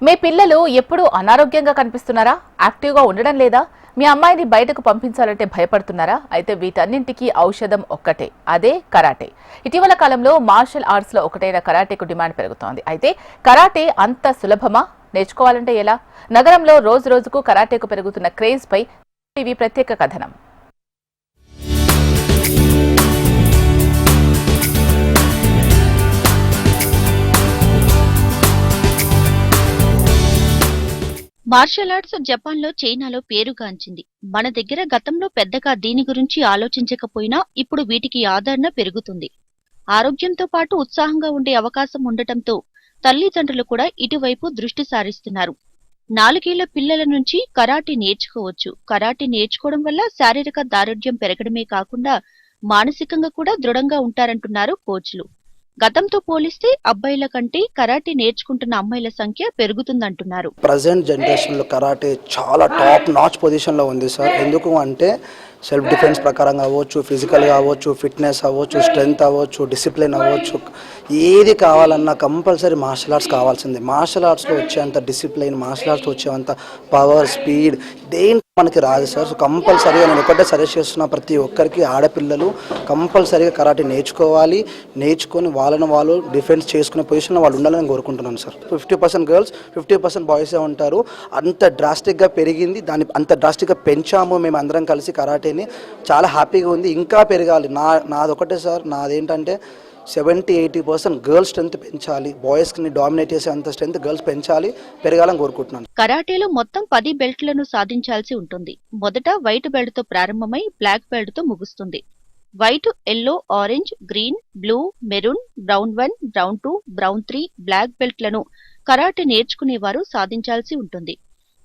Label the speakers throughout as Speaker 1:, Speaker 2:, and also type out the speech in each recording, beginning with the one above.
Speaker 1: మీ పిల్లలు ఎప్పుడూ అనారోగ్యంగా కనిపిస్తున్నారా? యాక్టివ్గా ఉండడం లేదా? మీ అమ్మాయిని బయటకు పంపించాలంటే భయపడుతున్నారా? అయితే వీటన్నింటికీ ఔషధం ఒక్కటే, అదే కరాటే. ఇటీవల కాలంలో మార్షల్ ఆర్ట్స్ లో ఒకటైన కరాటేకు డిమాండ్ పెరుగుతోంది. అయితే కరాటే అంత సులభమా? నేర్చుకోవాలంటే ఎలా? నగరంలో రోజు రోజుకు కరాటేకు పెరుగుతున్న క్రేజ్ పై టీవీ ప్రత్యేక కథనం.
Speaker 2: మార్షల్ ఆర్ట్స్ జపాన్లో, చైనాలో పేరుగాంచింది. మన దగ్గర గతంలో పెద్దగా దీని గురించి ఆలోచించకపోయినా ఇప్పుడు వీటికి ఆదరణ పెరుగుతుంది. ఆరోగ్యంతో పాటు ఉత్సాహంగా ఉండే అవకాశం ఉండటంతో తల్లిదండ్రులు కూడా ఇటువైపు దృష్టి సారిస్తున్నారు. 4 ఏళ్ల పిల్లల నుంచి కరాటే నేర్చుకోవచ్చు. కరాటే నేర్చుకోవడం వల్ల శారీరక దారుఢ్యం పెరగడమే కాకుండా మానసికంగా కూడా దృఢంగా ఉంటారంటున్నారు కోచ్లు. గతంతో పోలిస్తే అబ్బాయిల కంటే కరాటే నేర్చుకుంటున్న అమ్మాయిల సంఖ్య పెరుగుతుందంటున్నారు.
Speaker 3: ప్రజెంట్ జనరేషన్లో కరాటే చాలా టాప్ నాచ్ పొజిషన్లో ఉంది సార్. ఎందుకు అంటే సెల్ఫ్ డిఫెన్స్ ప్రకారంగా అవ్వచ్చు, ఫిజికల్గా అవ్వచ్చు, ఫిట్నెస్ అవ్వచ్చు, స్ట్రెంగ్త్ అవ్వచ్చు, డిసిప్లిన్ అవ్వచ్చు, ఏది కావాలన్నా కంపల్సరీ మార్షల్ ఆర్ట్స్ కావాల్సిందే. మార్షల్ ఆర్ట్స్లో వచ్చేంత డిసిప్లిన్, మార్షల్ ఆర్ట్స్లో వచ్చేంత పవర్, స్పీడ్ దేని మనకి రాదు సార్. సో కంపల్సరీగా నేను ఒకటే సజెస్ట్ చేస్తున్నా, ప్రతి ఒక్కరికి ఆడపిల్లలు కంపల్సరీగా కరాటే నేర్చుకోవాలి. నేర్చుకొని వాళ్ళని వాళ్ళు డిఫెన్స్ చేసుకునే పొజిషన్లో వాళ్ళు ఉండాలని కోరుకుంటున్నాను సార్. 50% గర్ల్స్, 50% బాయ్సే ఉంటారు. అంత డ్రాస్టిక్గా పెరిగింది, దాన్ని అంత డ్రాస్టిక్గా పెంచాము మేము అందరం కలిసి కరాటేని. చాలా హ్యాపీగా ఉంది, ఇంకా పెరగాలి. నాదొకటే సార్, నాదేంటంటే 70-80% గర్ల్స్ స్ట్రెంత్ పెంచాలి. బాయ్స్ని డామినేట్ చేసే అంత స్ట్రెంత్ గర్ల్స్ పెంచాలి, పెరగాలని కోరుకుంటున్నాను.
Speaker 2: కరాటేలో మొత్తం 10 బెల్ట్లను సాధించాల్సి ఉంటుంది. మొదట వైట్ బెల్ట్ తో ప్రారంభమై బ్లాక్ బెల్ట్ తో ముగుస్తుంది. White, yellow, orange, green, blue, maroon, brown 1, brown 2, brown 3, black బెల్ట్లను కరాటే నేర్చుకునేవారు సాధించాల్సి ఉంటుంది.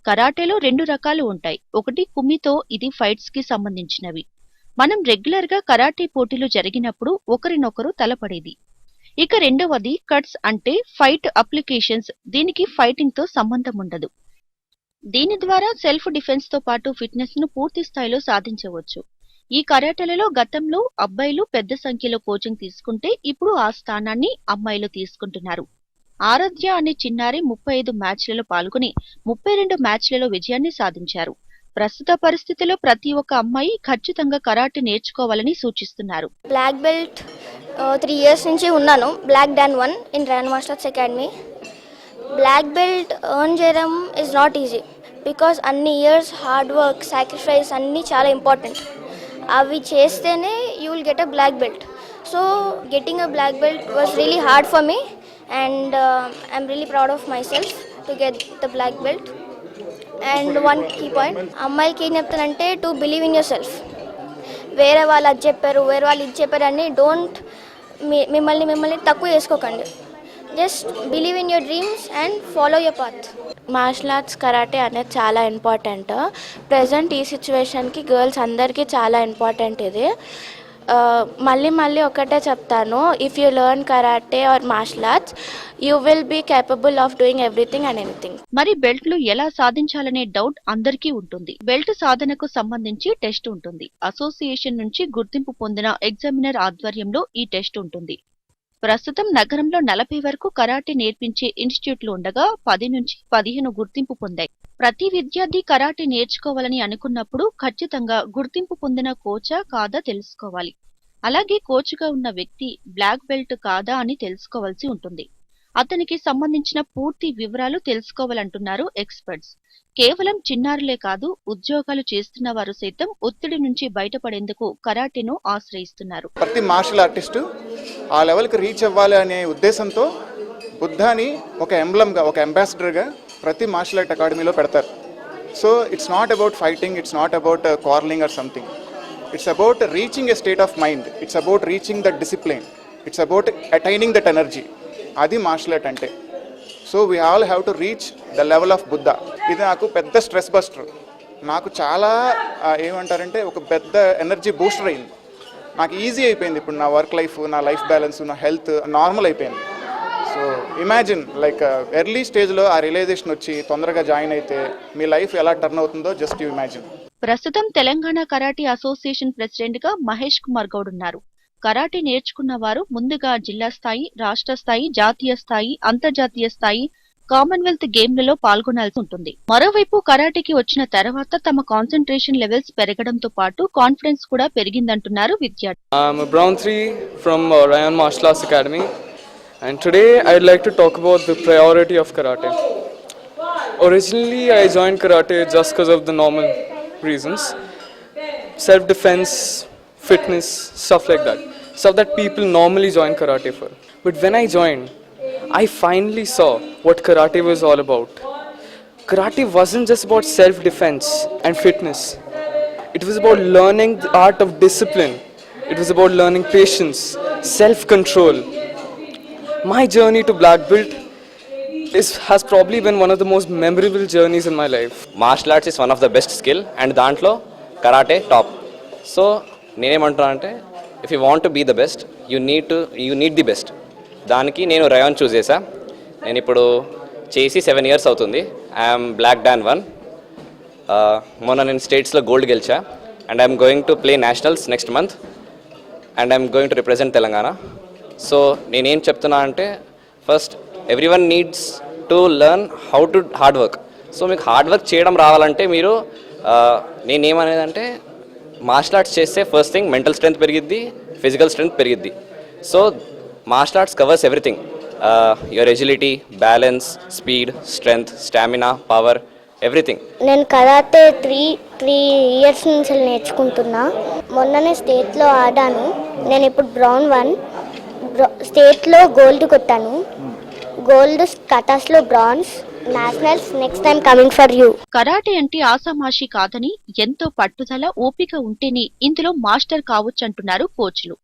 Speaker 2: కరాటేలో 2 రకాలు ఉంటాయి. ఒకటి కుమితో, ఇది ఫైట్స్ కి సంబంధించినవి. మనం రెగ్యులర్ గా కరాటే పోటీలు జరిగినప్పుడు ఒకరినొకరు తలపడేది. ఇక రెండవది కట్స్, అంటే ఫైట్ అప్లికేషన్స్. దీనికి ఫైటింగ్ తో సంబంధం ఉండదు. దీని ద్వారా సెల్ఫ్ డిఫెన్స్ తో పాటు ఫిట్నెస్ ను పూర్తి స్థాయిలో సాధించవచ్చు. ఈ కరాటేలలో గతంలో అబ్బాయిలు పెద్ద సంఖ్యలో కోచింగ్ తీసుకుంటే ఇప్పుడు ఆ స్థానాన్ని అమ్మాయిలు తీసుకుంటున్నారు. ఆరాధ్య అనే చిన్నారి 35 మ్యాచ్లలో పాల్గొని 32 మ్యాచ్లలో విజయాన్ని సాధించారు. ప్రస్తుత పరిస్థితిలో ప్రతి ఒక్క అమ్మాయి ఖచ్చితంగా కరాటే నేర్చుకోవాలని సూచిస్తున్నారు.
Speaker 4: బ్లాక్ బెల్ట్ 3 years నుంచి ఉన్నాను. Black dan 1 in grand masters academy. Black belt earn చేయడం ఇస్ నాట్ ఈజీ, బికాస్ అన్ని ఇయర్స్ హార్డ్ వర్క్, సాక్రిఫైస్ అన్నీ చాలా ఇంపార్టెంట్. అవి చేస్తేనే you will get a black belt. So getting a black belt was really hard for me, and I'm really proud of myself to get the black belt. And one key point, అమ్మాయిలకి ఏం చెప్తానంటే to believe in yourself. వేరే వాళ్ళు అది చెప్పారు, వేరే వాళ్ళు ఇది చెప్పారు అని డోంట్ మిమ్మల్ని తక్కువ చేసుకోకండి. Just believe in your dreams and follow your path.
Speaker 5: Martial arts karate అనేది చాలా ఇంపార్టెంట్. ప్రజెంట్ ఈ సిచ్యువేషన్కి గర్ల్స్ అందరికీ చాలా ఇంపార్టెంట్ ఇది. మళ్ళీ ఒకటే చెప్తాను, if you learn karate or martial arts you will be capable of doing everything and anything.
Speaker 2: మరి బెల్ట్లు ఎలా సాధించాలనే డౌట్ అందరికీ ఉంటుంది. బెల్ట్ సాధనకు సంబంధించి టెస్ట్ ఉంటుంది. అసోసియేషన్ నుంచి గుర్తింపు పొందిన ఎగ్జామినర్ ఆధ్వర్యంలో ఈ టెస్ట్ ఉంటుంది. ప్రస్తుతం నగరంలో 40 వరకు కరాటే నేర్పించే ఇన్స్టిట్యూట్లు ఉండగా 10 నుంచి 15 గుర్తింపు పొందాయి. ప్రతి విద్యార్థి కరాటే నేర్చుకోవాలని అనుకున్నప్పుడు ఖచ్చితంగా గుర్తింపు పొందిన కోచా కాదా తెలుసుకోవాలి. అలాగే కోచ్గా ఉన్న వ్యక్తి బ్లాక్ బెల్ట్ కాదా అని తెలుసుకోవాల్సి ఉంటుంది. అతనికి సంబంధించిన పూర్తి వివరాలు తెలుసుకోవాలంటున్నారు ఎక్స్పర్ట్స్. కేవలం చిన్నారులే కాదు, ఉద్యోగాలు చేస్తున్న వారు సైతం ఒత్తిడి నుంచి బయటపడేందుకు కరాటేను ఆశ్రయిస్తున్నారు.
Speaker 6: ప్రతి మార్షల్ ఆర్టిస్టు ఆ లెవెల్కి రీచ్ అవ్వాలి అనే ఉద్దేశంతో బుద్ధాని ఒక ఎంబ్లమ్గా, ఒక అంబాసిడర్గా ప్రతి మార్షల్ ఆర్ట్ అకాడమీలో పెడతారు. So it's not about fighting, it's not about curling or something. It's about reaching a state of mind, it's about reaching that discipline, it's about attaining that energy. అది martial art అంటే. So we all have to reach the level of Buddha. ఇది నాకు పెద్ద stress buster. నాకు చాలా ఏమంటారంటే ఒక పెద్ద ఎనర్జీ బూస్టర్ అయింది. నాకు ఈజీ అయిపోయింది. ఇప్పుడు నా వర్క్ లైఫ్, నా లైఫ్ బ్యాలెన్స్, నా హెల్త్ నార్మల్ అయిపోయింది. సో ఇమాజిన్, లైక్ ఎర్లీ స్టేజ్లో ఆ రియలైజేషన్ వచ్చి తొందరగా జాయిన్ అయితే మీ లైఫ్ ఎలా టర్న్ అవుతుందో జస్ట్ యూ ఇమాజిన్.
Speaker 2: ప్రస్తుతం తెలంగాణ కరాటే అసోసియేషన్ ప్రెసిడెంట్గా మహేష్ కుమార్ గౌడ్ ఉన్నారు. కరాటే నేర్చుకున్న వారు ముందుగా జిల్లా స్థాయి, రాష్ట్ర స్థాయి, జాతీయ స్థాయి, అంతర్జాతీయ స్థాయి, కామన్వెల్త్ గేమ్లలో పాల్గొనాల్సి ఉంటుంది. మరోవైపు కరాటేకి వచ్చిన తర్వాత తమ కాన్సంట్రేషన్ లెవెల్స్ పెరగడంతో పాటు కాన్ఫిడెన్స్ కూడా పెరిగిందంటున్నారు విద్యార్థులు.
Speaker 7: I'm a Brown 3 from Rayan Martial Arts Academy, and today I'd like to talk about the priority of karate. Originally, I joined karate just because of the normal reasons, self-defense, fitness, stuff like that. Stuff that people normally join karate for. But when I joined, I finally saw what karate was all about. Karate wasn't just about self-defense and fitness. It was about learning the art of discipline. It was about learning patience, self-control. My journey to black belt has probably been one of the most memorable journeys in my life.
Speaker 8: Martial arts is one of the best skill and దాంట్లో karate top. So నేనేమంటున్నా అంటే if you want to be the best you need the best. దానికి నేను rayon చూస్ చేశా. నేను ఇప్పుడు చేసి 7 years అవుతుంది. I'm black dan 1. మొన్న నేను స్టేట్స్లో గోల్డ్ గెలిచా and I'm going to play nationals next month and I'm going to represent Telangana. So నేనేం చెప్తున్నా అంటే first everyone needs to learn how to hard work. So మీకు హార్డ్ వర్క్ చేయడం రావాలంటే మీరు నేనేమనేదంటే మార్షల్ ఆర్ట్స్ చేస్తే ఫస్ట్ థింగ్ మెంటల్ స్ట్రెంత్ పెరిగిద్ది, ఫిజికల్ స్ట్రెంత్ పెరిగిద్ది. So martial arts covers everything, your agility, balance, speed, strength, stamina, power, everything.
Speaker 4: నేను karate three years నుంచి నేర్చుకుంటున్నా. మొన్ననే స్టేట్లో ఆడాను. నేను ఇప్పుడు బ్రౌన్ 1 స్టేట్లో గోల్డ్ కొట్టాను. గోల్డ్ కటాస్లో bronze, nationals next time coming for you.
Speaker 2: Karate అంటే ఆసామాషి కాదని, ఎంతో పట్టుదల, ఓపిక ఉంటేనే ఇందులో మాస్టర్ కావచ్చంటున్నారు కోచ్లు.